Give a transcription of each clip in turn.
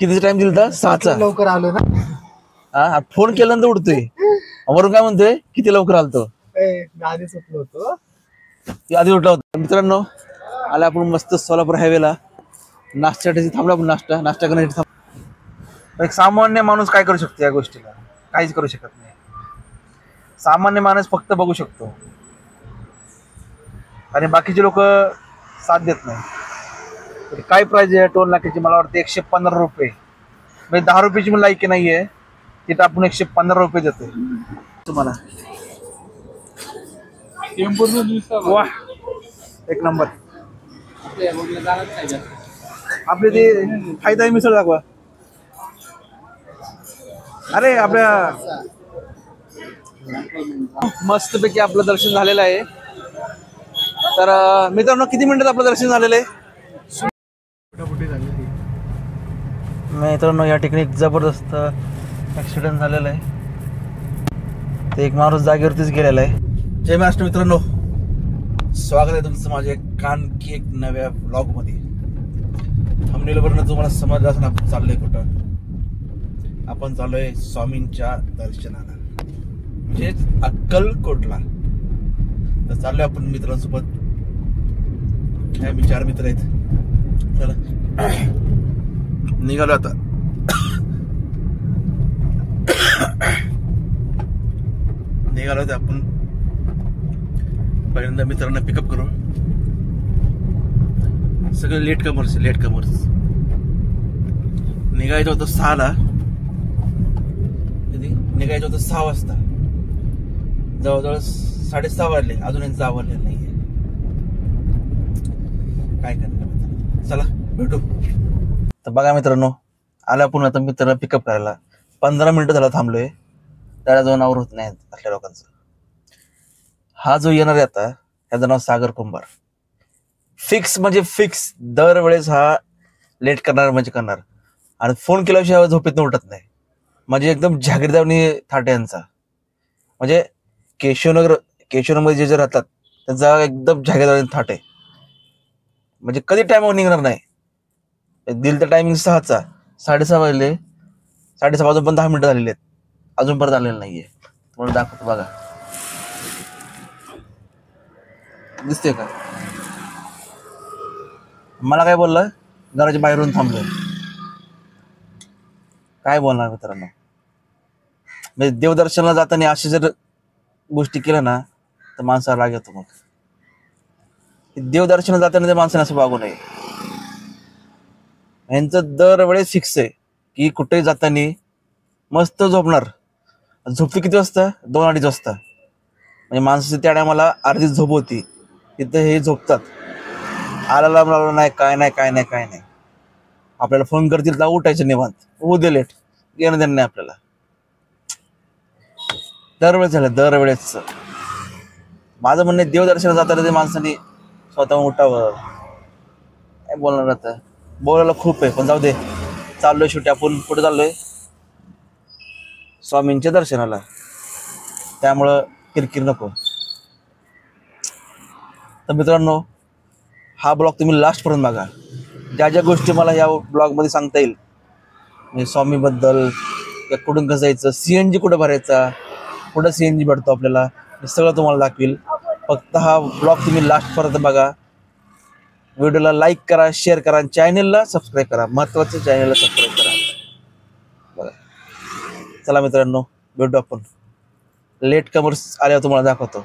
किती टाइम दिला? 6चा. लवकर आलो ना. हा फोन केल्यानंतर उठतोय. वरून काय म्हणतोय किती लवकर आलतो. आधीच उठलो होतो. आधी उठला होता. मित्रांनो आला आपण मस्त सोलापूर हायवेला नाश्त्यासाठी थांबला. आपण नाश्ता करण्यासाठी थांबलो. एक सामान्य माणूस काय करू शकतो या गोष्टीला? काहीच करू शकत नाही. सामान्य माणूस फक्त बघू शकतो आणि बाकीचे लोक साथ देत नाही. काय प्राइस आहे टोल नाक्याची? मला वाटतं 115 रुपये. म्हणजे 10 रुपयाची मला लायकी नाहीये. तिथं आपण 115 रुपये देतोय तुम्हाला. वा एक नंबर. आपले ते फायदा मिसळ दाखवा. अरे आपल्या मस्तपैकी आपलं दर्शन झालेलं आहे. तर मित्रांनो किती मिनिटात आपलं दर्शन झालेलं आहे? मित्रांनो या ठिकाणी जबरदस्त ॲक्सिडेंट झालेला आहे. ते एक माणूस जागेवरतीच गेलेला आहे. जय महाराष्ट्र मित्रांनो, स्वागत आहे तुमचं माझ्या आणखी एक नव्या ब्लॉगमध्ये. थंबनेलवरून तुम्हाला समजलं असेल आपण चाललोय कुठं. आपण चाललोय स्वामींच्या दर्शनाला, म्हणजे अक्कलकोटला. तर चाललोय आपण मित्रांसोबत. मी 4 मित्र आहेत. चला निघालो आता. निघालो तर आपण पहिल्यांदा मित्रांना पिकअप करू. सगळे लेट कमर्स निघायचं होतं 6ला. निघायचं होतं 6 वाजता. जवळजवळ 6:30 वाजले. अजून यांचं आवरलेलं नाहीये. काय करणार? चला भेटू. तर बघा मित्रांनो आला आपण आता मित्राला पिकअप करायला. 15 मिनिटं झाला थांबलोय. त्याला जाऊन आवर होत नाही आपल्या लोकांचं. हा जो येणार आहे आता त्याचं नाव सागर कुंभार. फिक्स म्हणजे फिक्स. दरवेळेस हा लेट करणार म्हणजे करणार. आणि फोन केल्याशिवाय झोपेतून उठत नाही. म्हणजे एकदम जागीरदारनी थाटे यांचा. म्हणजे केशवनगरमध्ये जे राहतात त्यांचा एकदम जागीरदारनी थाटे. म्हणजे कधी टायमावर निघणार नाही. दिल तर टायमिंग 6चा. 6:30 वाजले. 6:30 वाजून पण 10 मिनिटं झालेली आहेत. अजून परत आलेलं नाहीये. तुम्हाला दाखवतो बघा. दिसते का? मला काय बोललं? घराच्या बाहेरून थांबलोय. काय बोलणार मित्रांनो? म्हणजे देवदर्शनाला जाताना अशी जर गोष्टी केल्या ना तर माणसाला राग येतो. मग देवदर्शनाला जाताना त्या माणसाने असं वागू नये. यांचं दरवेळेस फिक्स आहे की कुठेही जाताना मस्त झोपणार. झोपते किती वाजता? 2-2:30 वाजता. म्हणजे माणसाची त्या टायमाला अर्धी झोप होती. तिथं हे झोपतात. आला नाही काय नाही. आपल्याला फोन करतील तर उठायचं निवांत. उद्या लेट घेणं देणं नाही आपल्याला. दरवेळेस झालं. दरवेळेस माझं म्हणणं देवदर्शनाला जाताना ते माणसाने स्वतःहून उठावं. काय बोलणार आता? बोलायला खूप आहे पण जाऊ दे. चाललोय शेवटी आपण. कुठे चाललोय? स्वामींच्या दर्शनाला. त्यामुळं किरकिर नको. तर मित्रांनो हा ब्लॉग तुम्ही लास्टपर्यंत बघा. ज्या ज्या गोष्टी मला या ब्लॉगमध्ये सांगता येईल म्हणजे स्वामीबद्दल, कुठून कसं जायचं, CNG कुठं भरायचा, कुठं CNG भेटतो आपल्याला, हे सगळं तुम्हाला दाखवेल. फक्त हा ब्लॉग तुम्ही लास्टपर्यंत बघा. व्हिडिओला लाईक करा, शेअर करा आणि चॅनलला सबस्क्राईब करा. महत्त्वाचं चॅनलला सबस्क्राईब करा. बघा चला मित्रांनो भेटू आपण. लेट कमर्स आल्यावर तुम्हाला दाखवतो.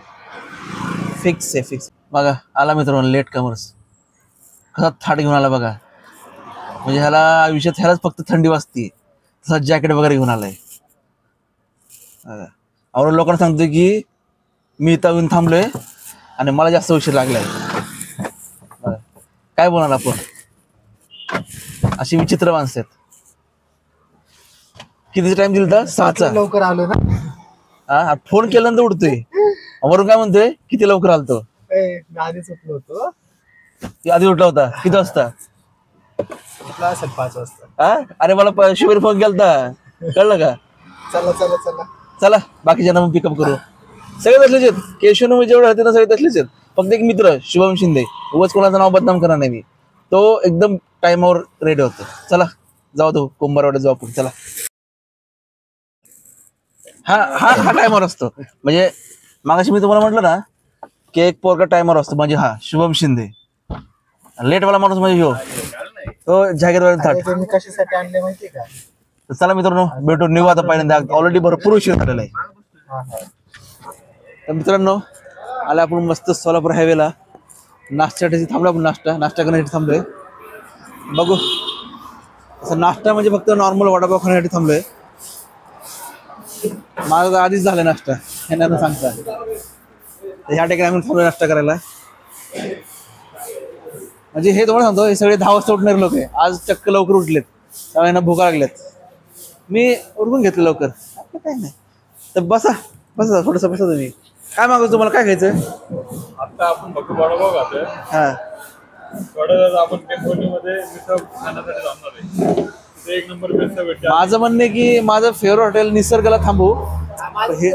फिक्स आहे फिक्स. बघा आला मित्रांनो लेट कमर्स. कसा थाट घेऊन आला बघा. म्हणजे ह्याला आयुष्यात ह्यालाच फक्त थंडी वाजते. तसा जॅकेट वगैरे घेऊन आलाय. और लोकांना सांगतोय की मी इथं येऊन थांबलोय आणि मला जास्त उशीर लागलाय. काय बोलणार आपण? अशी विचित्र माणसं आहेत. किती टाइम दिला? 6चा. लवकर आलो ना. हा फोन केल्यानंतर उठतोय. वरून काय म्हणतोय किती लवकर आलतो. आधीच उठलो होतो. आधी उठला होता. किती वाजता? उठला असेल 5 वाजता. हा अरे मला शिवारी फोन केलता. कळलं का? चला बाकीच्यांना मग पिकअप करू. सगळे तसलेच आहेत. केशव जेवढे होते ना सगळे तसलेच आहेत. फक्त एक मित्र शुभम शिंदे. उगाच कोणाचं नाव बदनाम करणार नाही मी. तो एकदम टाइमावर रेडी होतो. चला जाऊ दो कुंभारवाड्यात जाऊ आपण चला. हा हा हा टायमर असतो म्हणजे मागाशी मी तुम्हाला म्हटलं ना की एक पोरका टायमर असतो म्हणजे हा शुभम शिंदे. लेटवाला माणूस म्हणजे ह्यो तो जागीरवाडी थाट. तुम्ही कशासाठी आणले माहिती का? तर चला मित्रांनो भेटून निघू आता पहिल्यांदा ऑलरेडी भरपूर उशीर झालेला आहे. हा हा. तर मित्रांनो आला आपण मस्त सोलापूर हायवेला नाश्त्यासाठी थांबलो आपण. नाश्ता करण्यासाठी थांबलोय. बघू असं नाश्ता म्हणजे फक्त नॉर्मल वडापाव खाण्यासाठी थांबलोय. माझा तर आधीच झाला नाश्ता यांना सांगता. ह्या ठिकाणी आम्ही थांबलो नाश्ता करायला. म्हणजे हे तुम्हाला सांगतो हे सगळे 10 वाजता उठणारे लोक आहे. आज चक्क लवकर उठलेत सगळ्यांना भुका लागल्यात. मी उरकून घेतलं लवकर आपलं काही नाही. तर बसा बसा थोडंसं बसा तुम्ही. काय मागवतो तुम्हाला काय खायचं? आता आपण फक्त वडापाव खातोय. हा वडापाव आपण टेम्पोमध्ये मिसळ खाण्यासाठी जाणार आहे. तिथे एक नंबर मिसळ भेटते. माझं म्हणणं आहे की माझं फेवरेट हॉटेल निसर्गाला थांबू. हे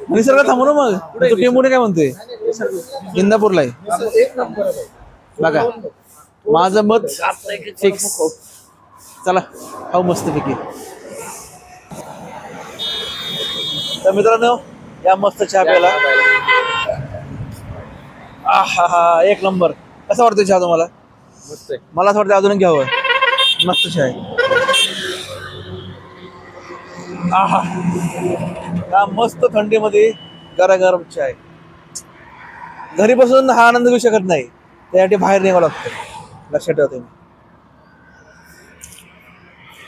निसर्गाला थांबू ना मग. तो टेंबूने काय म्हणतोय इंदापूरला आहे. एक नंबर आहे. बघा माझं मत फिक्स. चला खाऊ मस्तपैकी. तर मित्रांनो या मस्त चहा प्यायला. हा एक नंबर. कसा वाटतोय चहा तुम्हाला? मस्त आहे. मला असं वाटतं अजून घ्यावं. मस्त चहा आहे. आहा या मस्त थंडीमध्ये गरम चहा आहे. घरी बसून हा आनंद घेऊ शकत नाही त्यासाठी बाहेर निघावं लागतं. लक्षात ठेवा तुम्ही.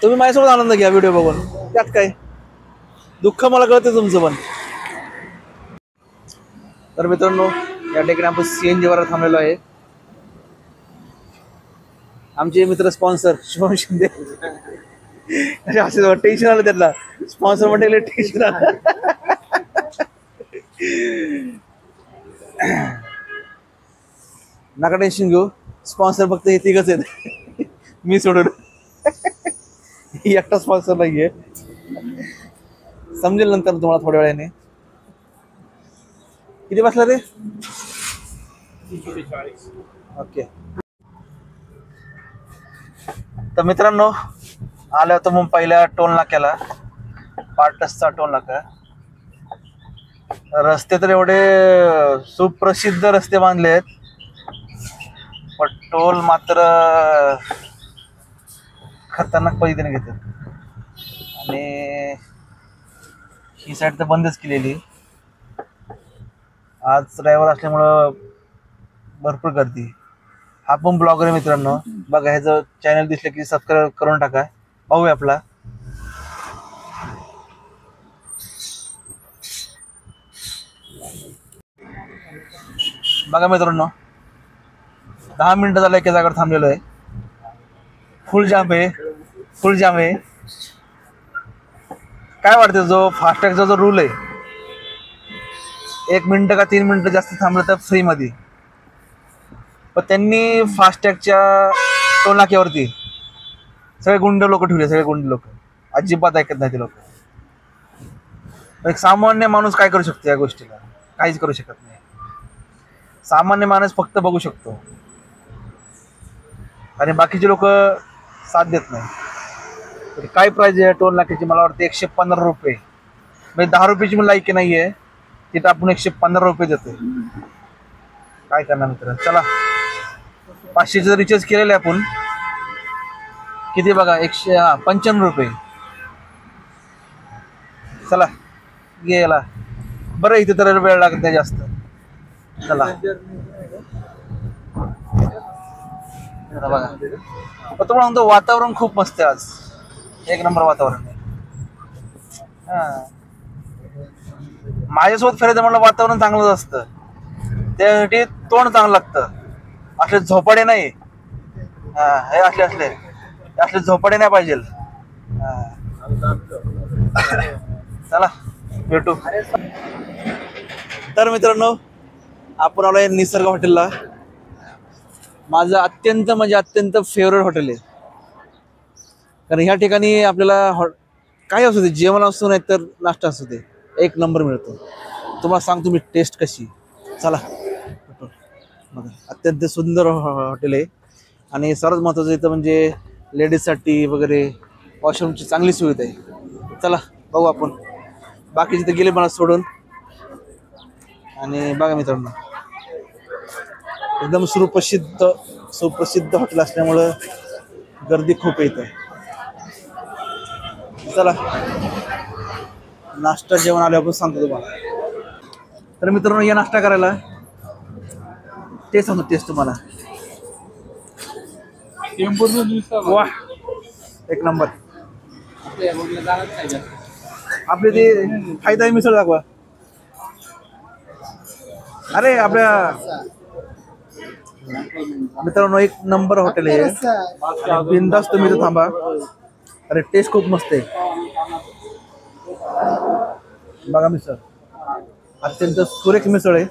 तुम्ही माझ्यासोबत आनंद घ्या व्हिडिओ बघून. त्यात काय दुःख मला कळतं तुमचं पण. तर मित्रांनो या ठिकाणी आपण CNG वर थांबलेलो आहे. आमचे मित्र स्पॉन्सर शुभम शिंदे. टेन्शन आलं त्यांना. स्पॉन्सर म्हणजे टेन्शन आलं. नका टेन्शन घेऊ. स्पॉन्सर फक्त हे तिघच आहेत मी सोडून. एकटा स्पॉन्सर नाहीये. समजेल नंतर तुम्हाला थोड्या वेळाने. किती बसला रे? ओके. तर मित्रांनो आलो होतो मग पहिल्या टोल नाक्याला. पाटसचा टोल नाका. रस्ते तर एवढे सुप्रसिद्ध रस्ते बांधले आहेत पण टोल मात्र खतरनाक पद्धतीने घेतात. आणि ही साईड तर बंदच केलेली. आज ड्रायव्हर असल्यामुळं भरपूर गर्दी. हा पण ब्लॉगर आहे मित्रांनो. बघा ह्याचं चॅनल दिसलं की सबस्क्राईब करून टाका. पाहूया आपला. बघा मित्रांनो 10 मिनिटं झालं एका जागेवर थांबलेलो आहे. फुल जाम आहे. फुल जाम आहे. काय वाटतं जो फास्टॅगचा जो रूल आहे 1 मिनिटं का 3 मिनिटं जास्त थांबलं तर फ्रीमध्ये. पण त्यांनी फास्टॅगच्या टोल नाक्यावरती सगळे गुंड लोक ठेवले. सगळे गुंड लोक अजिबात ऐकत नाही ते लोक. एक सामान्य माणूस काय करू शकतो या गोष्टीला? काहीच करू शकत नाही. सामान्य माणूस फक्त बघू शकतो आणि बाकीचे लोक साथ देत नाही. तर काय प्राइस आहे टोल नाक्याची? मला वाटतं 115 रुपये. म्हणजे 10 रुपयाची पण लायकी नाही आहे. तिथं आपण 115 रुपये देतोय. काय करणार मित्र. चला 500चं रिचार्ज केलेलं आहे आपण. किती बघा 195 रुपये. चला गेला. बरं इथे तर वेळ लागत नाही जास्त. चला बघा. पण तुम्हाला म्हणतो वातावरण खूप मस्त आहे आज. एक नंबर वातावरण आहे. माझ्यासोबत फिरायचं म्हटलं वातावरण चांगलंच असतं. त्यासाठी तोंड चांगलं लागतं. असले झोपाडे नाही. हे असले झोपाडे नाही पाहिजे. चला भेटू. तर मित्रांनो आपण आलोय निसर्ग हॉटेलला. माझं अत्यंत म्हणजे अत्यंत फेवरेट हॉटेल आहे. कारण ह्या ठिकाणी आपल्याला काही असू दे जेवण असू नाही तर नाश्ता असू दे एक नंबर मिळतो. तुम्हाला सांगतो मी टेस्ट कशी. चला बघा अत्यंत सुंदर हॉटेल आहे. आणि सर्वात महत्त्वाचं इथं म्हणजे लेडीजसाठी वगैरे वॉशरूमची चांगली सुविधा आहे. चला बघू आपण. बाकीचे तर गेले मला सोडून. आणि बघा मित्रांनो, एकदम सुप्रसिद्ध हॉटेल असल्यामुळं गर्दी खूप येत आहे. चला नाश्ता जेवण आले आपण सांगतो तुम्हाला. तर मित्रांनो, या नाश्ता करायला टेस्ट तुम्हाला. वा, एक नंबर. आपले ते फायदा मिसळ दाखवा. अरे आपल्या मित्रांनो, एक नंबर हॉटेल आहे. बिनधास्त तुम्ही इथं थांबा. अरे टेस्ट खूप मस्त आहे. बघा मिसळ, अत्यंत सुरेख मिसळ आहे.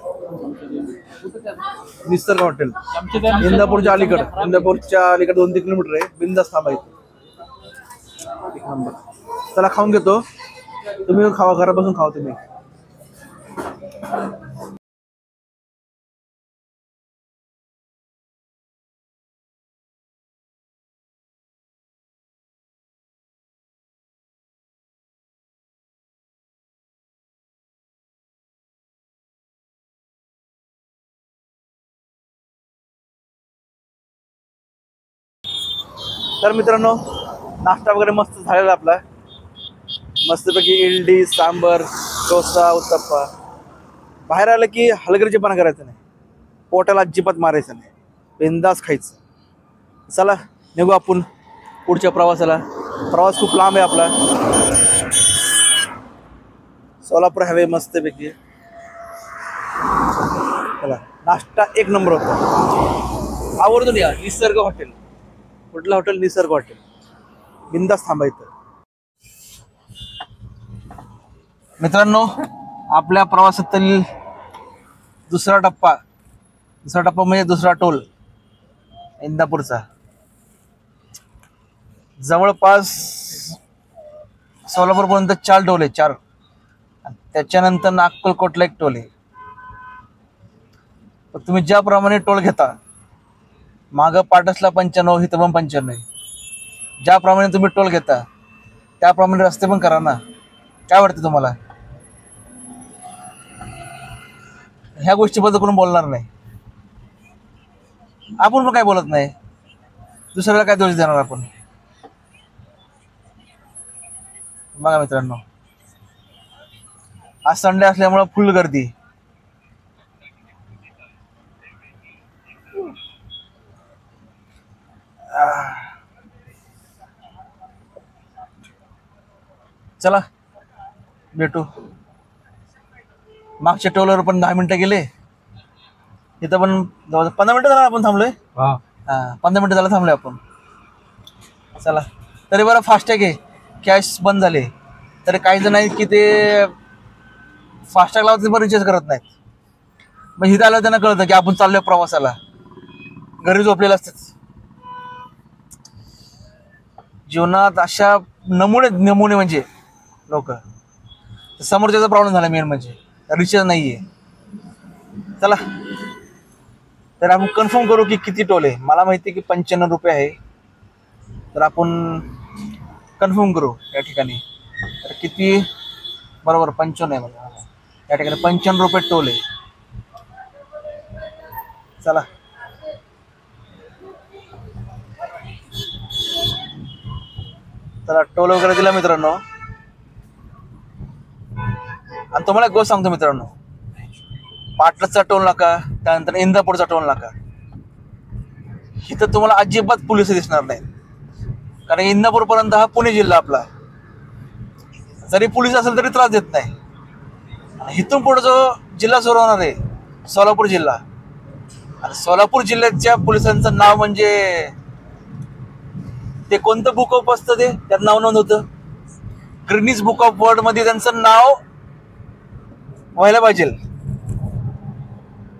निसर्ग हॉटेल, इंदापूरच्या अलीकडे 2-3 किलोमीटर आहे. बिनधास्त थांबा इथं. एक नंबर. चला खाऊन घेतो. तुम्ही खावा, घरात बसून खावा तुम्ही. तर मित्रांनो, नाश्ता वगैरे मस्त झालेला आपला. मस्तपैकी इडली, सांबर, डोसा, उत्तप्पा. बाहेर आलं की हलगर्जीपणा करायचं नाही, पोटाला अजिबात मारायचं नाही, बिंदास खायचं. चला निघू आपण पुढच्या प्रवासाला. प्रवास खूप लांब आहे आपला. सोलापूर हायवे मस्तपैकी. चला, नाश्ता एक नंबर होता. आवर्जून या निसर्ग हॉटेल. कुठलं हॉटेल? निसर्ग हॉटेल. बिंदास थांबायचं. मित्रांनो, आपल्या प्रवासातील दुसरा टप्पा म्हणजे दुसरा टोल इंदापूरचा. जवळपास सोलापूरपर्यंत 4 टोल आहे. 4. त्याच्यानंतर नागपूरकोटला एक टोल आहे. तुम्ही ज्याप्रमाणे टोल घेता, मागं पाटसला 95, इथं पण 95 आहे. ज्याप्रमाणे तुम्ही टोल घेता त्याप्रमाणे रस्ते पण करा ना. काय वाटतं तुम्हाला? ह्या गोष्टीबद्दल कोण बोलणार नाही. आपण पण काय बोलत नाही. दुसऱ्याला काय दोष देणार आपण? बघा मित्रांनो, आज संडे असल्यामुळे फुल गर्दी. चला भेटू. मागच्या टोलवर पण 10 मिनिटं गेले. इथं पण 15 मिनिटं झाला आपण थांबलोय. 15 मिनिटं झाला थांबलोय आपण. चला, तरी बरं फास्टॅग आहे. कॅश बंद झाले. तरी काही जण आहेत की ते फास्टॅग लावते पण रिचार्ज करत नाहीत. मग इथं आलं त्यांना कळतं की आपण चाललोय प्रवासाला. घरी झोपलेलं असतात. जीवनात अशा नमुने म्हणजे लोक. समोरच्याचा प्रॉब्लेम झाला मेन म्हणजे रिचार्ज नाहीये. चला, तर आपण कन्फर्म करू की किती टोल आहे. मला माहिती आहे की 95 रुपये आहे. तर आपण कन्फर्म करू या ठिकाणी. तर किती? बरोबर 55 आहे मला या ठिकाणी. 55 रुपये टोल आहे. चला, चला टोल वगैरे दिला मित्रांनो. आणि तुम्हाला एक गोष्ट सांगतो मित्रांनो, पाटलाचा टोल नाका, त्यानंतर इंदापूरचा टोल नाका, इथं तुम्हाला अजिबात पोलिस दिसणार नाही. कारण इंदापूर पर्यंत हा पुणे जिल्हा आपला. जरी पोलीस असेल तरी त्रास देत नाही. इथून पुढे जो जिल्हा सुरू होणार आहे सोलापूर जिल्हा. आणि सोलापूर जिल्ह्याच्या पोलिसांचं नाव म्हणजे ते कोणतं बुक ऑफ असतं ते त्यात नाव नोंद होतं. गिनीज बुक ऑफ वर्ल्ड मध्ये त्यांचं नाव व्हायला पाहिजे.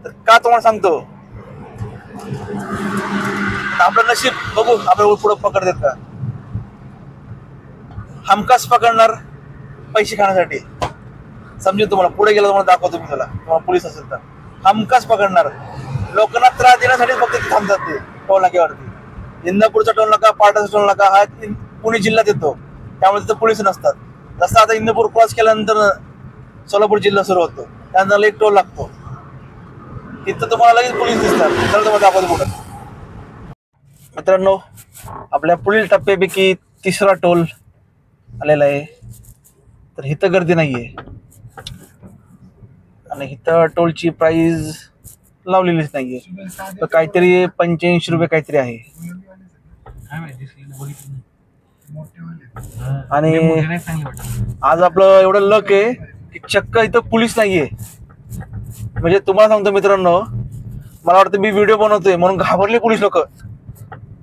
तर का तुम्हाला सांगतो, आपलं नशीब बघू आपल्या पुढे पकडतात का. हमखास पकडणार पैसे खाण्यासाठी. समजेल तुम्हाला. पुढे गेला तुम्हाला दाखवतो मी. तुम्हाला पोलीस असेल तर हमखास पकडणार. लोकांना त्रास देण्यासाठी फक्त थांबतात ते टोल नाक्यावरती. इंदापूरचा टोल नाका, पाटाचा टोल नाका हा पुणे जिल्ह्यात येतो, त्यामुळे तिथं पोलीस नसतात. जसं आता इंदापूर क्रॉस केल्यानंतर सोलापूर जिल्हा सुरू होतो, त्यानंतर एक टोल लागतो, तिथं तुम्हाला लगेच पोलीस दिसतात. तर तुम्हाला दाखवतो पुढे. मित्रांनो, आपल्या पुढील टप्प्यापैकी 3रा टोल आलेला आहे. तर इथं गर्दी नाहीये आणि इथं टोलची प्राइस लावलेलीच नाहीये. तर काहीतरी 85 रुपये काहीतरी आहे. आणि आज आपलं एवढं लक आहे की चक्क इथं पोलीस नाहीये. म्हणजे तुम्हाला सांगतो मित्रांनो, मला वाटतं मी व्हिडिओ बनवतोय म्हणून घाबरले पोलीस लोक,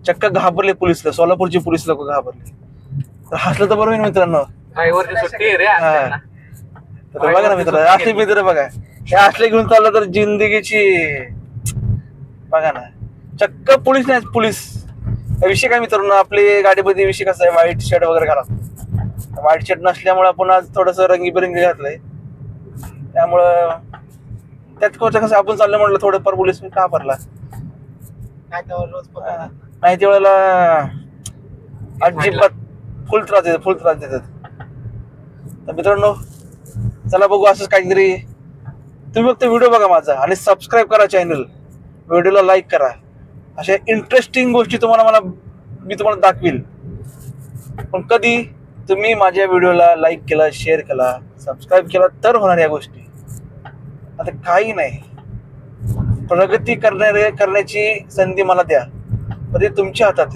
चक्क घाबरले पोलीस लोक, सोलापूरचे पोलीस लोक घाबरले. तर हसलं तर बरोबर मित्रांनो. तर बघा ना मित्र, असले मित्र बघा, हे असले घेऊन चाललं तर जिंदगीची बघा ना, चक्क पोलीस नाही. पोलीस विषय काय मित्रांनो, आपली गाडीमध्ये विषय कसा आहे, व्हाईट शर्ट वगैरे घाला. व्हाईट शर्ट नसल्यामुळे आपण आज थोडस रंगीबेरंगी घातलंय, त्यामुळं त्यात कसं आपण चाललं म्हटलं थोडंफार पोलीस का भरला नाही त्यावेळेला अजिबात फुल त्रास देतात. तर मित्रांनो, चला बघू असंच काहीतरी. तुम्ही फक्त व्हिडिओ बघा माझा आणि सबस्क्राईब करा चॅनल, व्हिडिओला लाईक करा. अशा इंटरेस्टिंग गोष्टी मी तुम्हाला दाखवील. पण कधी तुम्ही माझ्या व्हिडिओला लाईक केला, शेअर केला, सबस्क्राईब केला तर होणार या गोष्टी. आता काही नाही, प्रगती करण्याची संधी मला द्या, पण ते तुमच्या हातात.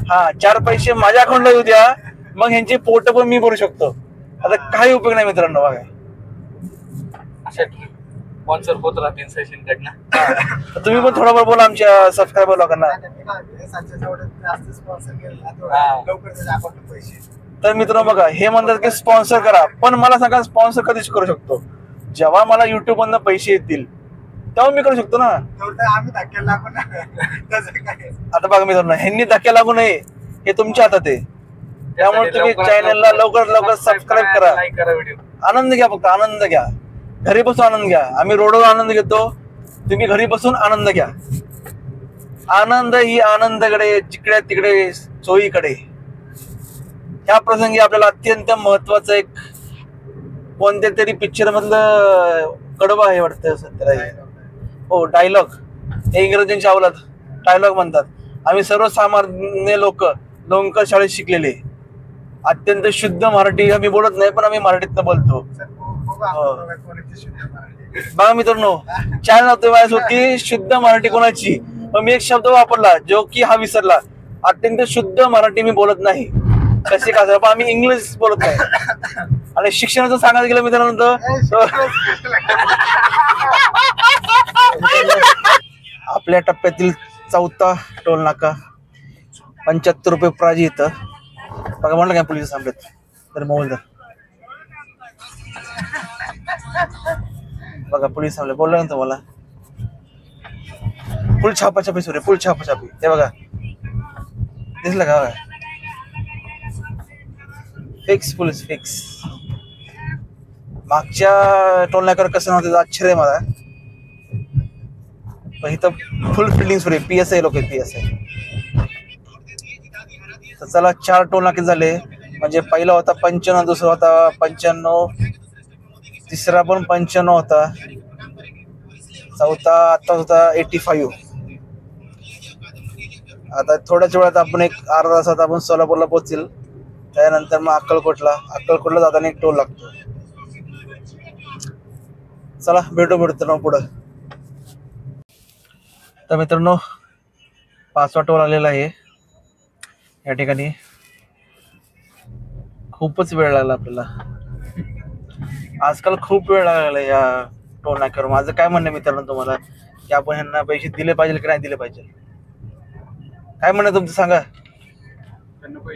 हा, 4 पैसे माझ्या अकाउंटला येऊ द्या, मग ह्यांची पोट पण मी भरू शकतो. आता काही उपयोग नाही मित्रांनो. बघा स्पॉन्सर होत राहतील सेशन कडनं. तुम्ही पण थोडंफार बोला आमच्या सबस्क्रायबर लोकांना. तर मित्रांनो बघा, हे म्हणतात की स्पॉन्सर करा, पण मला सांगा स्पॉन्सर कधीच करू शकतो जेव्हा मला युट्यूब मधनं पैसे येतील तेव्हा मी करू शकतो ना. आता बघा मित्रांनो, ह्यांनी धक्के लागू नये हे तुमच्या हातात आहे. त्यामुळे तुम्ही चॅनलला लवकर सबस्क्राईब करा. आनंद घ्या, फक्त आनंद घ्या, घरी बसून आनंद घ्या. आम्ही रोडवर आनंद घेतो, तुम्ही घरी बसून आनंद घ्या. आनंद ही आनंदकडे, जिकडे तिकडे चोहीकडे. ह्या प्रसंगी आपल्याला अत्यंत महत्वाचं एक कोणत्या तरी पिक्चर मधलं कडवं आहे वाटतं सध्या. हो, डायलॉग, हे इंग्रजांच्या अवलाद डायलॉग म्हणतात. आम्ही सर्वसामान्य लोक लोणकर शाळेत शिकलेले, अत्यंत शुद्ध मराठी आम्ही बोलत नाही, पण आम्ही मराठीतनं बोलतो. बघा मित्रांनो, चॅनल होती शुद्ध मराठी कोणाची, पण मी एक शब्द वापरला जो की हा विसरला. अत्यंत शुद्ध मराठी मी बोलत नाही. कसे का पण आम्ही इंग्लिश बोलत नाही. आणि शिक्षणाचं सांगायला गेलं मित्रांनो, आपल्या टप्प्यातील 4था टोल नाका 75 रुपये प्राजी इथं. बघा म्हणलं काय पोलीस थांबलेत तर मोबाईल धर. बघा पोलीस थांबले, बोललो ना तुम्हाला. फुल छापाछापी सुरू आहे, फुल छापाछापी. हे बघा, दिसलं का? बघा, फिक्स पोलीस फिक्स. मागच्या टोल नाक्यावर कसं नव्हतं आश्चर्य मला, पण इथं फुल फिल्डिंग सुरू आहे. PSI लोक आहेत, PSI. तर चला, 4 टोल नाके झाले. म्हणजे पहिला होता 55, दुसरा होता 95, तिसरा पण 95 होता, 4था आता होता 85. आता थोड्याच वेळात आपण एक अर्धा तासात आपण सोलापूरला पोहोचील. त्यानंतर मग अक्कलकोटला जाताना एक टोल लागतो. चला भेटतो ना पुढं. तर मित्रांनो, 5वा टोल आलेला आहे या ठिकाणी. खूपच वेळ लागला आपल्याला, आजकाल खूप वेळ लागला या टोल नाक्यावर. माझं काय म्हणणं मित्रांनो तुम्हाला, की आपण ह्यांना पैसे दिले पाहिजे की नाही दिले पाहिजे? काय म्हणणं तुमचं सांगा.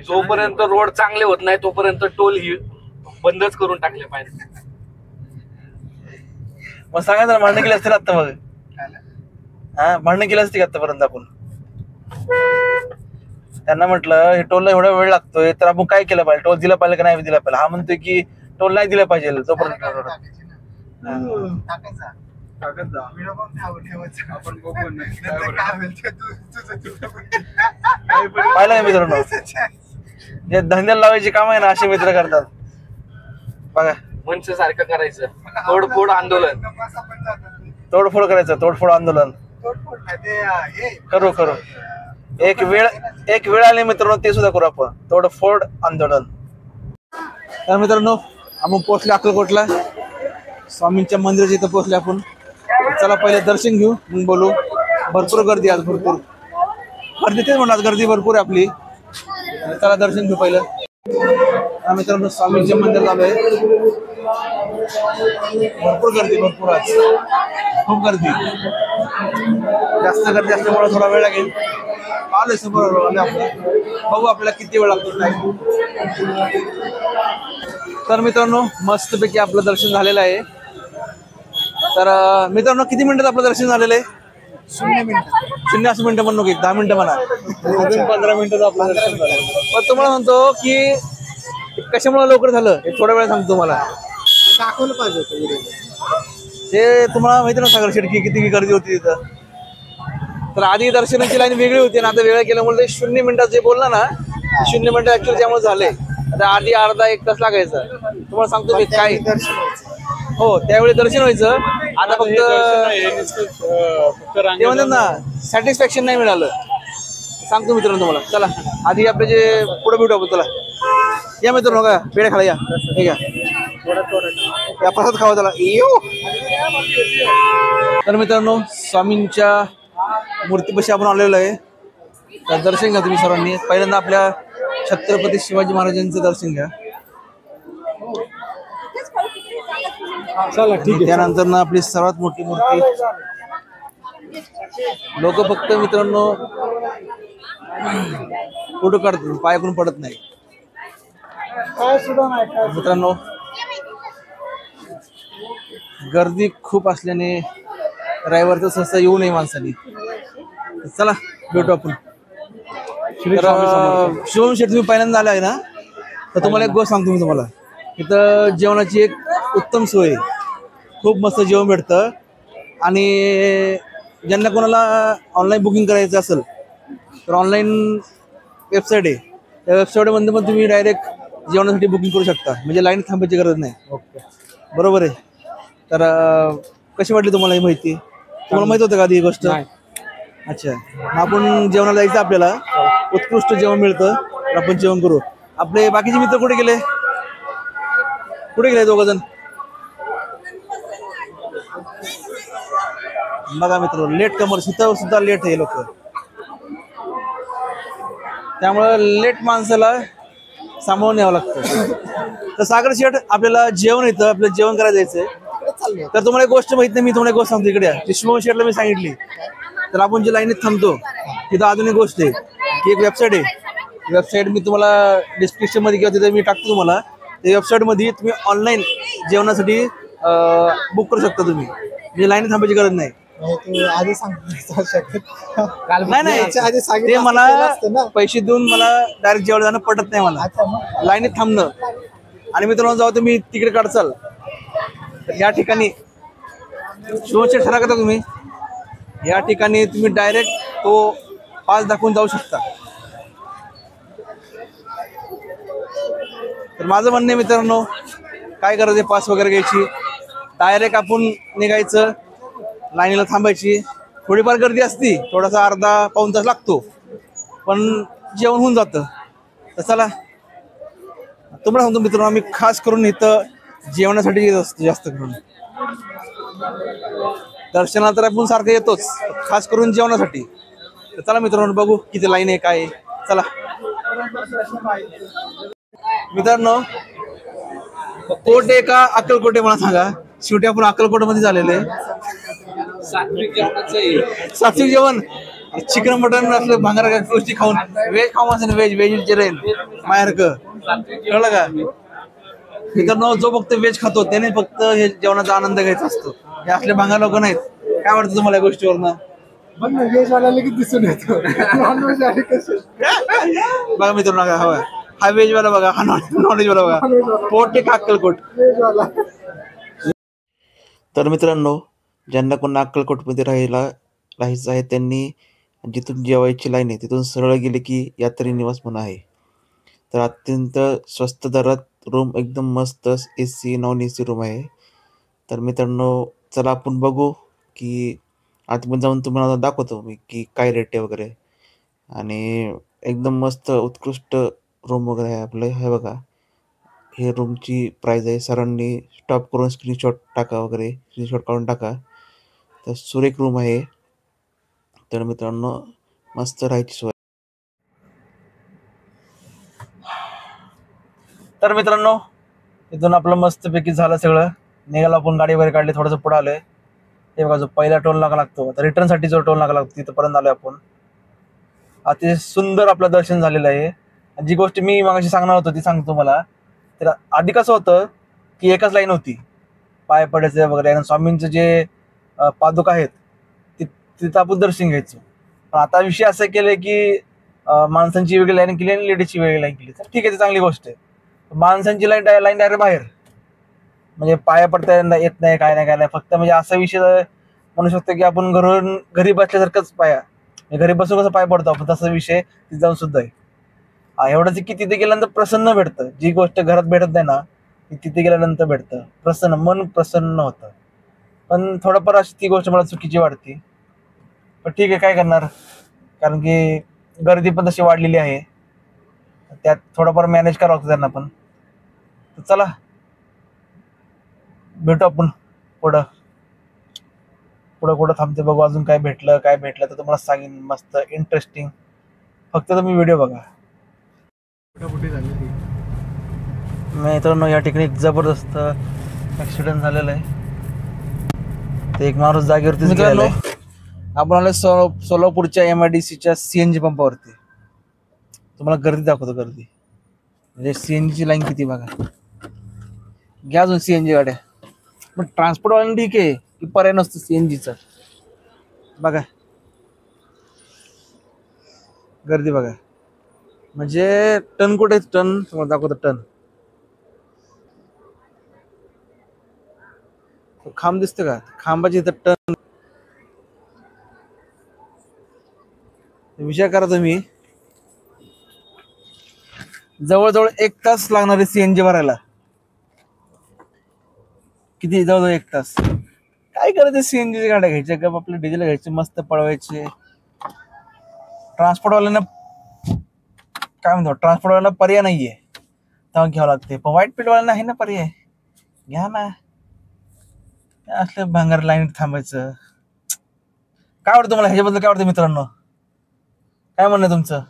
जोपर्यंत रोड चांगले होत नाही तोपर्यंत टोल ही बंदच करून टाकले पाहिजे. मग सांगा जरा, भांडण केली असतील आता? मग हा, भांडण केली असते का आतापर्यंत आपण? त्यांना म्हटलं हे टोलला एवढा वेळ लागतोय, तर आपण काय केलं पाहिजे? टोल दिला पाहिजे का नाही दिला पाहिजे? हा म्हणतोय की टोल नाही दिला पाहिजे जोपर्यंत. टाकत जा आपण बघू नक्की काय पाहिलं का मित्रांनो, जे धंद्याला लावायची काम आहे ना असे मित्र करतात बघा. मंच सारखं करायचं, तोडफोड आंदोलन. तोडफोड करायचं, तोडफोड आंदोलन करू करू. एक वेळ आली मित्रांनो, ते सुद्धा करू आपण, तोडफोड आंदोलन. तर मित्रांनो आपण पोहोचलो अक्कलकोटला, स्वामींच्या मंदिराच्या इथं पोहोचले आपण. चला पहिले दर्शन घेऊ मग बोलू. भरपूर गर्दी आज, भरपूर गर्दी, तेच म्हणतात गर्दी भरपूर आहे आपली. चला दर्शन घेऊ पहिलं. मित्रांनो स्वामींच्या मंदिर आलोय, भरपूर गर्दी, भरपूर आज खूप गर्दी, जास्त गर्दी असल्यामुळे थोडा वेळ लागेल. आलोय समोर आले आपलं, बघू आपल्याला किती वेळ लागतो टाइम. तर मित्रांनो मस्तपैकी आपलं दर्शन झालेलं आहे. तर मित्रांनो किती मिनिटात आपलं दर्शन झालेलं आहे? 0 मिनिटं म्हणू की 10 मिनिटं म्हणा, अजून 15 मिनिटात आपलं दर्शन झालं. पण तुम्हाला म्हणतो की कशामुळे लवकर झालं हे थोड्या वेळा सांगतो. मला दाखवलं पाहिजे होतं. ते तुम्हाला माहिती ना सागर शेडकी किती गर्दी होती तिथं. तर आधी दर्शनाची लाईन वेगळी होती आणि आता वेगळं केल्यामुळे ते 0 मिनिटात जे बोलला ना, 0 मिनिटं ऍक्च्युअली त्यामुळे झाले. आता आधी अर्धा 1 तास लागायचा. तुम्हाला सांगतो मी काय, हो त्यावेळी दर्शन व्हायचं. आता फक्त ते म्हणतात ना सॅटिस्फॅक्शन नाही मिळालं. सांगतो मित्रांनो तुम्हाला. चला आधी आपले जे पुढे भेटू आपण. चला या मित्रांनो, का पेढे खाला या, हे घ्या या, प्रसाद खावा त्याला. तर मित्रांनो स्वामींच्या मूर्तीपाशी आपण आलेलो आहे. तर दर्शन घ्या तुम्ही सर्वांनी. पहिल्यांदा आपल्या छत्रपती शिवाजी महाराजांचं दर्शन घ्या. चला ठीक आहे. त्यानंतर ना आपली सर्वात मोठी मूर्ती. लोक फक्त मित्रांनो फोटो काढतात, पायाकडून पडत नाही. काय सुद्धा नाही काय. मित्रांनो गर्दी खूप असल्याने रविवारचं सहसा येऊ नये माणसाने. चला भेटू आपण. तर शिवम शेठ तुम्ही पहिल्यांदा आला आहे ना, तर तुम्हाला एक गोष्ट सांगतो मी तुम्हाला. इथं जेवणाची एक उत्तम सोय आहे, खूप मस्त जेवण भेटतं. आणि ज्यांना कोणाला ऑनलाईन बुकिंग करायचं असेल तर ऑनलाईन वेबसाईट आहे, त्या वेबसाईटमध्ये पण तुम्ही डायरेक्ट जेवणासाठी बुकिंग करू शकता, म्हणजे लाईन थांबायची गरज नाही. ओके बरोबर आहे. तर कशी वाटली तुम्हाला ही माहिती? तुम्हाला माहित होतं का आधी ही गोष्ट? अच्छा, आपण जेवणाला जायचं, आपल्याला उत्कृष्ट जेवण मिळतं. तर आपण जेवण करू. आपले बाकीचे मित्र कुठे गेले? कुठे गेले 2 जण? बघा मित्र, लेट कमर्स इथं सुद्धा लेट आहे लोक. त्यामुळं लेट माणसाला सांभाळून यावं लागतं. तर सागर शेठ आपल्याला जेवण येतं, आपल्याला जेवण करायला जायचंय. तर तुम्हाला एक गोष्ट माहित नाही, मी तुम्हाला एक गोष्ट सांगतो. इकडे या, शिवम शेठला मी सांगितली. तर आपण जे लाईनीत थांबतो तिथं अजून एक गोष्ट आहे की एक वेबसाईट आहे. वेबसाईट मी तुम्हाला डिस्क्रिप्शन मध्ये किंवा तिथे मी टाकतो तुम्हाला. त्या वेबसाईटमध्ये तुम्ही ऑनलाईन जेवणासाठी बुक करू शकता तुम्ही, म्हणजे लाईनीत थांबायची गरज नाही. आधी सांगतो. नाही ते मला पैसे देऊन मला डायरेक्ट जेवण जाणं पटत नाही मला, लाईनीत थांबणं. आणि मित्रांनो जाऊ तुम्ही तिकडे काढचाल तर या ठिकाणी शिवचे ठरा करता तुम्ही. या ठिकाणी तुम्ही डायरेक्ट तो पास दाखवून जाऊ शकता. तर माझं म्हणणं आहे मित्रांनो, काय गरज आहे पास वगैरे घ्यायची, डायरेक्ट आपण निघायचं, लाईनीला थांबायची. थोडीफार गर्दी असती, थोडासा अर्धा पाऊण तास लागतो, पण जेवण होऊन जातं. तर चला तुम्हाला सांगतो मित्रांनो, आम्ही खास करून इथं जेवणासाठी येत असतो जास्त करून. दर्शनाला तर आपण सारखं येतोच, खास करून जेवणासाठी. तर चला मित्रांनो बघू किती लाईन आहे काय. चला मित्रांनो, कोटे का अक्कलकोटे मला सांगा. शेवटी आपण अक्कलकोटमध्ये झालेले. सात्विक जेवण, चिकन मटन असलं भांगारा गोष्टी खाऊन, व्हेज खाऊन असेल, व्हेज व्हेजिटेरियन मायासारखं, कळलं का? मित्रांनो जो फक्त व्हेज खातो त्याने फक्त हे जेवणाचा आनंद घ्यायचा असतो. हे असले भांगार लोक नाहीत. काय वाटतं तुम्हाला या गोष्टीवरनं? व्हेज वाला लगेच दिसून येतो. बघा मित्रांनो, हवा हा व्हेज वाला बघा, हा नॉन व्हेज वाला बघा. पोटे का अक्कलकोट. तर मित्रांनो ज्यांना कोण अक्कलकोटमध्ये राहायचं आहे त्यांनी जिथून जेवायची लाईन आहे तिथून सरळ गेले की यात्री निवास म्हणून आहे. तर अत्यंत स्वस्त दरात रूम एकदम मस्त AC नॉन AC रूम आहे. तर मित्रांनो चला आपण बघू की आतमध्ये जाऊन तुम्हाला दाखवतो मी की काय रेट आहे वगैरे. आणि एकदम मस्त उत्कृष्ट रूम वगैरे आहे आपलं. हे बघा, हे रूमची प्राइस आहे. सरांनी स्टॉप करून स्क्रीनशॉट टाका वगैरे, स्क्रीनशॉट काढून टाका. तर सुरेख रूम आहे. तर मित्रांनो मस्त राहायची सोय. तर मित्रांनो इथून आपलं मस्तपैकी झालं सगळं. निघाला आपण गाडी वगैरे काढली, थोडंसं पुढं आलोय. हे बघा जो पहिला टोल नाका लागतो, आता रिटर्नसाठी जो टोल नाका लागतो तिथपर्यंत आलोय आपण. अतिशय सुंदर आपलं दर्शन झालेलं आहे. आणि जी गोष्ट मी मागाशी सांगणार होतो ती सांगतो मला. तर आधी कसं होतं की एकच लाईन होती पाय पडायचं वगैरे, आणि स्वामींचं जे पादुका आहेत तिथं आपण दर्शन घ्यायचो. पण आता विषय असं केलं की माणसांची वेगळी लाईन केली आणि लेडीजची वेगळी लाईन केली. तर ठीक आहे, ती चांगली गोष्ट आहे. माणसांची लाईन डायरेक्ट बाहेर, म्हणजे पाया पडता येत नाही, काय नाही. फक्त म्हणजे असा विषय म्हणू शकतो की आपण घरी बसल्यासारखंच घरी बसून कसं पाय पडतो आपण, तसा विषय तिथे जाऊन सुद्धा आहे. एवढंच की तिथे गेल्यानंतर प्रसन्न भेटतं. जी गोष्ट घरात भेटत नाही ना ती तिथे गेल्यानंतर भेटतं. मन प्रसन्न होतं. पण थोडंफार अशी ती गोष्ट मला चुकीची वाटते. पण ठीक आहे, काय करणार, कारण की गर्दी पण तशी वाढलेली आहे. त्यात थोडंफार मॅनेज करावं लागतं त्यांना पण. तर चला भेटू आपण पुढं कुठं थांबते बघू, अजून काय भेटलं तर तुम्हाला सांगेन. मस्त इंटरेस्टिंग, फक्त तुम्ही व्हिडिओ बघा. मित्रांनो या ठिकाणी जबरदस्त ऍक्सिडेंट झालेला आहे. ते एक माणूस जागेवरतीच गेलेला आहे. आपण आलो सोलापूरच्या MIDCच्या CNG पंपावरती. तुम्हाला गर्दी दाखवतो. गर्दी म्हणजे CNGची लाईन किती बघा. घ्या अजून CNG गाड्या. पण ट्रान्सपोर्टवाल्यांना ठीक आहे की पर्याय नसतो CNGचा. बघा गर्दी बघा, म्हणजे टन कुठे टन तुम्हाला दाखवतो. टन खांब दिसतं का, खांबाची इथं टन. विचार करा तुम्ही, जवळजवळ 1 तास लागणारे CNG भरायला. किती, जवळजवळ 1 तास. काय करायचं, CNG गाड्या घ्यायच्या का आपले डिझेल घ्यायचे, मस्त पळवायचे. ट्रान्सपोर्टवाल्यांना काय म्हणतो, ट्रान्सपोर्टवाल्यांना पर्याय नाहीये तेव्हा घ्यावं लागते. पण व्हाईट पीठवाल्यांना आहे ना पर्याय, घ्या ना. असलं भांगार लाईन थांबायचं. काय वाटतं तुम्हाला ह्याच्याबद्दल, काय वाटतं मित्रांनो, काय म्हणणं तुमचं?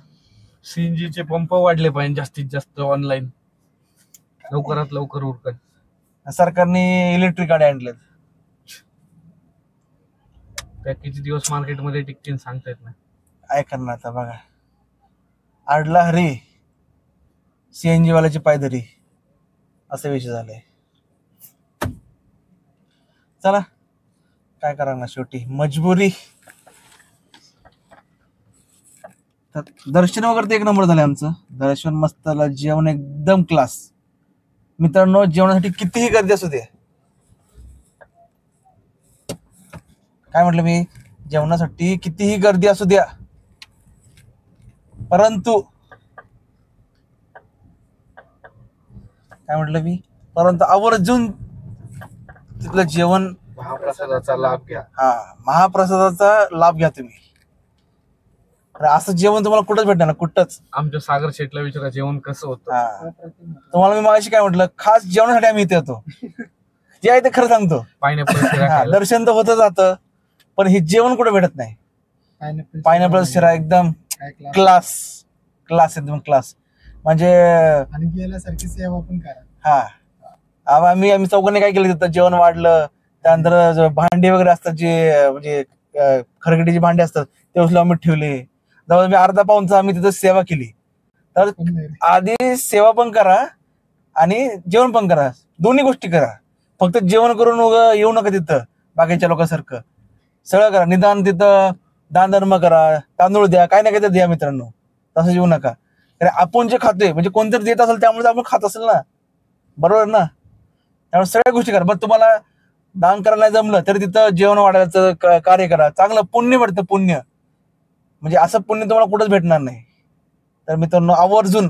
CNGचे पंप वाढले पाहिजे जास्तीत जास्त, ऑनलाईन लवकरात लवकर उरकत. सरकारने इलेक्ट्रिक गाड्या आणल्यात. त्या किती दिवस मार्केटमध्ये टिकतील सांगता येत नाही. काय करणार आता बघा, आडला हरी CNG वाल्याची पायदरी, असा विषय झालाय. चला काय करा ना, शेवटी मजबुरी. तर दर्शन वगैरे ते 1 नंबर झालं आमचं. दर्शन मस्त झालं, जेवण एकदम क्लास. मित्रांनो जेवणासाठी कितीही गर्दी असू दे, काय म्हटलं मी, जेवणासाठी कितीही गर्दी असू द्या, परंतु आवर्जून तिथलं जेवण, महाप्रसादाचा लाभ घ्या. महाप्रसादाचा लाभ घ्या तुम्ही. असं जेवण तुम्हाला कुठंच भेटणार ना, कुठंच. आमच्या सागर शेटला विचारा जेवण कसं होतं. तुम्हाला मी मागाशी काय म्हटलं, खास जेवणासाठी आम्ही इथे येतो. जे आहे ते खरं सांगतो. पायनॅपल दर्शन तर होतं जातं, पण हे जेवण कुठं भेटत नाही. पायनॅपल शिरा एकदम क्लास एकदम क्लास. म्हणजे आणि गेल्यासारखी सेवा पण करा. आम्ही चौघांनी काय केलं, तिथं जेवण वाढलं. त्यानंतर भांडी वगैरे असतात, जे म्हणजे खरकटीची भांडी असतात, ते उचलून आम्ही ठेवले. जवळ मी अर्धा पाऊणचा आम्ही तिथं सेवा केली. तर आधी सेवा पण करा आणि जेवण पण करा, दोन्ही गोष्टी करा. फक्त जेवण करून येऊ नका तिथं बाकीच्या लोकांसारखं. सगळं करा, निदान तिथं दान धर्म करा, तांदूळ द्या, काय नाही काय द्या मित्रांनो. तसं जेवू नका. आपण जे खातोय म्हणजे कोणतरी देत असेल त्यामुळे आपण खात असेल ना, बरोबर ना. त्यामुळे सगळ्या गोष्टी करा. बरं तुम्हाला दान करायला नाही जमलं तरी तिथं जेवण वाढायचं कार्य करा. चांगलं पुण्य भेटतं, पुण्य. म्हणजे असं पुण्य तुम्हाला कुठंच भेटणार नाही. तर मित्रांनो, आवर्जून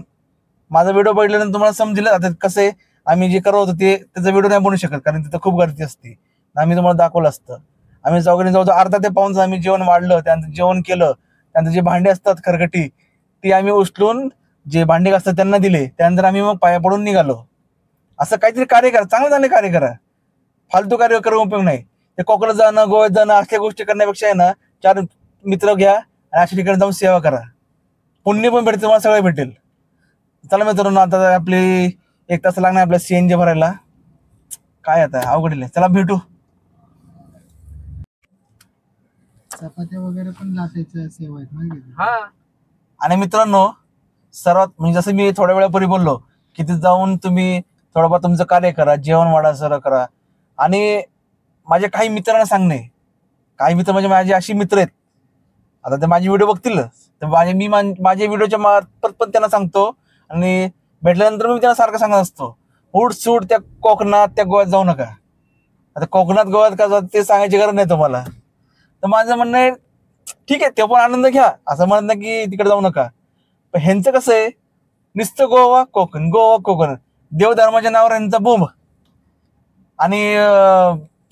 माझा व्हिडिओ बघितल्यानंतर तुम्हाला समजेल आता कसं आहे. आम्ही जे करत होतो त्याचा व्हिडिओ नाही बनवू शकत, कारण तिथं खूप गर्दी असते. आम्ही तुम्हाला दाखवलं असतं. आम्ही चौघांनी जवळजवळ अर्धा ते पाऊण तास आम्ही जेवण वाढलं, त्यानंतर जेवण केलं. त्यानंतर जे भांडे असतात खरकटी ती आम्ही उचलून जे भांडे असतात त्यांना दिले. त्यानंतर आम्ही मग पाया पडून निघालो. असं काहीतरी कार्य करा, चांगलं कार्य करा. फालतू कार्य करून उपयोग नाही. ते कोकणात जाणं, गोव्यात जाणं असल्या गोष्टी करण्यापेक्षा आहे ना, 4 मित्र घ्या आणि अशा ठिकाणी जाऊन सेवा करा. पुण्य पण भेटते, तुम्हाला सगळं भेटेल. चला मित्रांनो, आता आपली 1 तास लागणार आपल्या CNG भरायला. काय आता अवघड. चला भेटू. चपात्या वगैरे पण लाटायच्या सेवा आहेत माहिती आहे? हा. आणि मित्रांनो, सर्वात म्हणजे जसं मी थोड्या वेळापूर्वी बोललो की तिथे जाऊन तुम्ही थोडंफार तुमचं कार्य करा, जेवण वाढा, सर्व करा. आणि माझ्या काही मित्रांना सांगणे, काही मित्र म्हणजे माझे अशी मित्र आहेत, आता ते माझे व्हिडिओ बघतील तर माझे व्हिडिओच्या मार्फत पण त्यांना सांगतो. आणि भेटल्यानंतर मी त्यांना सारखं सांगत असतो, सूट त्या कोकणात त्या गोव्यात जाऊ नका. आता कोकणात गोव्यात का जात ते सांगायची गरज नाही तुम्हाला. तर माझं म्हणणं आहे, ठीक आहे ते पण आनंद घ्या, असं म्हणत नाही की तिकडे जाऊ नका. पण ह्यांचं कसं आहे, नुसतं गोवा कोकण देवधर्माच्या नावावर ह्यांचा बोंब. आणि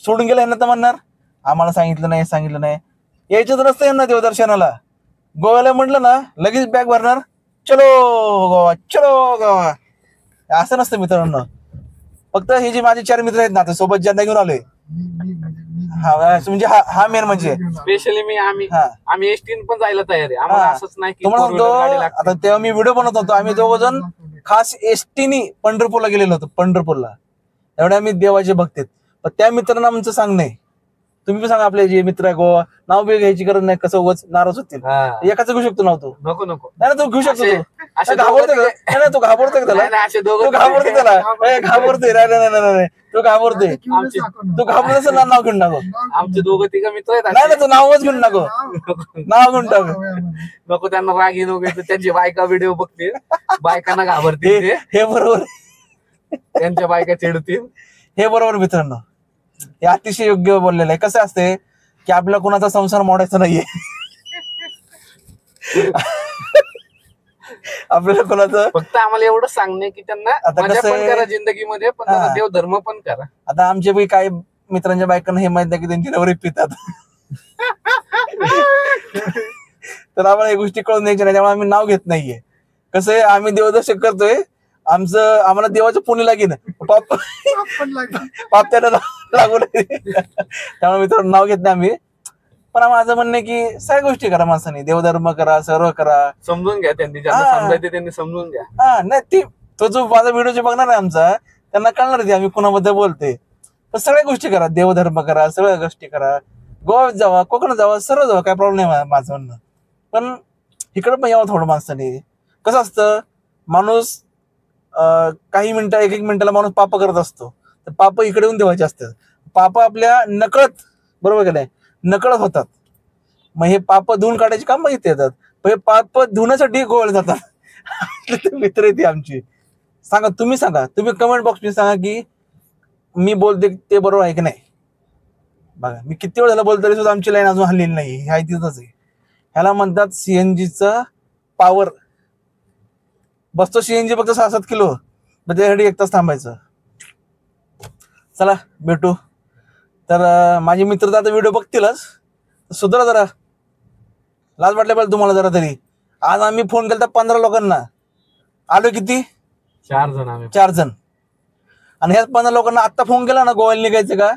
सोडून गेला ह्यांना तर म्हणणार आम्हाला सांगितलं नाही. यायचंच रस्ते यांना देवदर्शनाला. गोव्याला म्हटलं ना लगेच बॅग भरणार, चलो गोवा. असं नसतं मित्रांनो. फक्त हे जे माझे 4 मित्र आहेत ना, सोबत ज्यांना घेऊन आलोय, हा म्हणजे हा मेन म्हणजे स्पेशली आम्ही एसटीन पण जायला तयार आहे. आम्हाला असंच नाही की तुम्हाला four wheeler गाडी म्हणतो, लागते. आता तेव्हा मी व्हिडिओ बनवत होतो, आम्ही 2 जण खास एसटीनी पंढरपूरला गेलेलो होतो. पंढरपूरला एवढ्या आम्ही देवाचे भक्त आहेत. पण त्या मित्रांना आमचं सांगणं आहे, तुम्ही पण सांगा आपले जे मित्र आहे गोवा, नाव बी घ्यायची गरज नाही, कसं उगाच नाराज होतील. हा. एकाच घेऊ शकतो नाव तू. नको नाही तू घेऊ शकतो. असे तू घाबरतोय का? नाही तू घाबरतोय का त्याला? नाही, असे दोघं तू घाबरतोय त्याला? घाबरतोय. नाही तू घाबरतोय. तू घाबरत नाव घेऊन टाको. आमचे 2-3 मित्र आहेत नाही असे. तू नावच घेऊन टाको. नाव घेऊन टाको. नको त्यांना राग येऊन वगैरे त्यांची बायका व्हिडिओ बघतील, बायकांना घाबरतील ते, हे बरोबर, त्यांच्या बायका चिडतील. हे बरोबर मित्रांनो, हे अतिशय योग्य बोललेलं आहे. कसं असते की आपल्याला कोणाचा संसार मोडायचा नाहीये. आपल्याला कोणाचं, फक्त आम्हाला एवढं सांगणे की त्यांना आता मजा कसं पण आहे, करा जिंदगीमध्ये, पण हा. देव धर्म पण करा. आता आमचे बी काही मित्रांच्या बायकांना हे माहित नाही की त्यांची नवरी पितात. तर आम्हाला या गोष्टी कळून द्यायच्या नाही, त्यामुळे आम्ही नाव घेत नाहीये. कसं आहे, आम्ही देवदर्शन करतोय, आम्हाला देवाचं पुण्य लागेल, पाप त्याला लागू नये. त्यामुळे मित्रांनो नाव घेत नाही आम्ही. पण माझं म्हणणं आहे की सगळ्या गोष्टी करा माणसाने, देवधर्म करा, सर्व करा. समजून घ्या त्यांनी, ज्यांना हा. समजायचे त्यांनी समजून घ्या. हा नाही तो जो माझा व्हिडिओ जे बघणार आहे आमचा, त्यांना कळणार आहे आम्ही कुणाबद्दल बोलते. पण सगळ्या गोष्टी करा, देवधर्म करा, सगळ्या गोष्टी करा. गोव्यात जावा, कोकणात जावा, सर्व जावा, काय प्रॉब्लेम नाही माझं म्हणणं. पण इकडं पण यावं थोडं माणसाने. कसं असतं, माणूस काही मिनिटं, 1-1 मिनिटाला माणूस पाप करत असतो. तर पाप इकडे येऊन देवाचे असतात. पाप आपल्या नकळत, बरोबर का नाही, नकळत होतात. मग हे पाप धुवून काढायची काम इथे येतात. पण हे पाप धुण्यासाठी गोव्याला जातात. मित्र येते आमची. तुम्ही कमेंट बॉक्स मध्ये सांगा की मी बोलते ते बरोबर आहे की नाही. बघा मी किती वेळ झाला बोलतो तरी सुद्धा आमची लाईन अजून हल्लेली नाही. ह्या तिथंच आहे. ह्याला म्हणतात CNGचा पॉवर. बसतो CNG फक्त 6-7 किलो, मग त्यासाठी 1 तास थांबायचं. चला भेटू. तर माझे मित्र तर आता व्हिडिओ बघतीलच, सुधारा जरा, लाज वाटल्या पाहिजे तुम्हाला जरा तरी. आज आम्ही फोन केला 15 लोकांना, आलो किती 4 जण आम्ही. 4 जण. आणि ह्याच 15 लोकांना आत्ता फोन केला ना गोव्याला निघायचं का,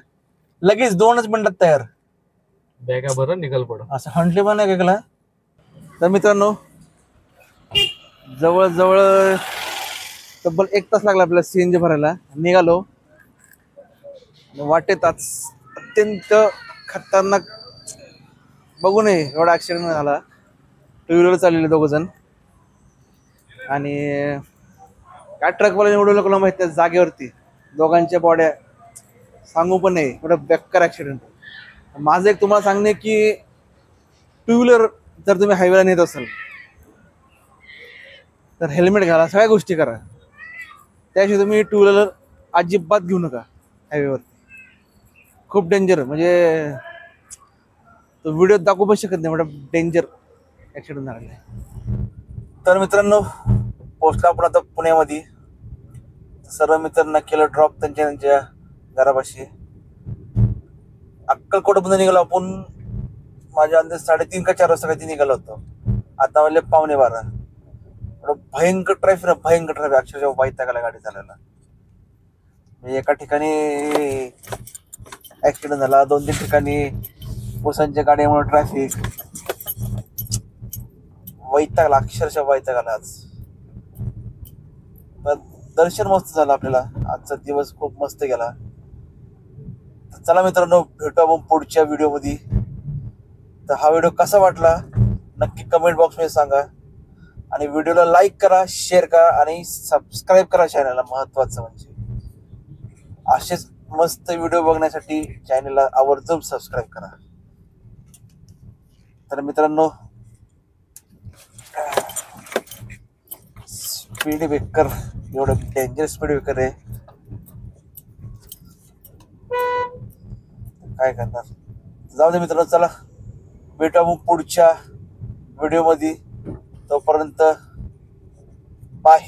लगेच 2च मिनिटात तयार. बॅगा बरं निघाल पड असं हंटले पण नाही केला. तर मित्रांनो जवळ तब्बल 1 तास लागला आपल्याला CNG भरायला. निघालो. वाटेत आज अत्यंत खतरनाक, बघू नये एवढा ऍक्सिडेंट झाला. 2 व्हीलर चाललेले 2 जण. आणि काय ट्रकवाल्याने एवढं लोकांना माहित नाही जागेवरती, दोघांच्या बॉड्या सांगू पण नाही, एवढं बेकार ऍक्सिडेंट. माझं एक तुम्हाला सांगणे की 2 व्हीलर जर तुम्ही हायवेला नेत असाल तर हेल्मेट घाला, सगळ्या गोष्टी करा. त्याशिवाय तुम्ही 2 व्हीलर अजिबात घेऊ नका हायवेवरती. खूप डेंजर, म्हणजे तो व्हिडिओ दाखवू पण शकत नाही, एवढा डेंजर ऍक्सिडेंट झालेला आहे. तर मित्रांनो, पोहोचलो आपण आता पुण्यामध्ये. सर्व मित्रांना केलं ड्रॉप त्यांच्या घरापाशी. अक्कलकोटमधून निघालो आपण, माझ्या अंदाज 3:30 का 4 वाजता काही निघालो होतो. आता वाजले 11:15. भयंकर ट्रॅफिक ना, भयंकर ट्रॅफिक. अक्षरशः वैतागाला गाडी चालायला. एका ठिकाणी ऍक्सिडेंट झाला, 2-3 ठिकाणी पोसांच्या गाड्यामुळे ट्रॅफिक. वैतागला, अक्षरशः वैतागाला आज. पण दर्शन मस्त झालं आपल्याला. आजचा दिवस खूप मस्त गेला. चला मित्रांनो, भेटू आपण पुढच्या व्हिडिओमध्ये. तर हा व्हिडिओ कसा वाटला नक्की कमेंट बॉक्समध्ये सांगा. आणि व्हिडिओला लाईक करा, शेअर करा आणि सबस्क्राईब करा चॅनलला. महत्वाचं म्हणजे असेच मस्त व्हिडिओ बघण्यासाठी चॅनलला आवर्जून सबस्क्राईब करा. तर मित्रांनो, स्पीड ब्रेकर एवढं डेंजर स्पीड ब्रेकर आहे, काय करणार. जाऊ दे मित्रांनो, चला भेटू आपण पुढच्या व्हिडिओमध्ये. तोपर्यंत बाय.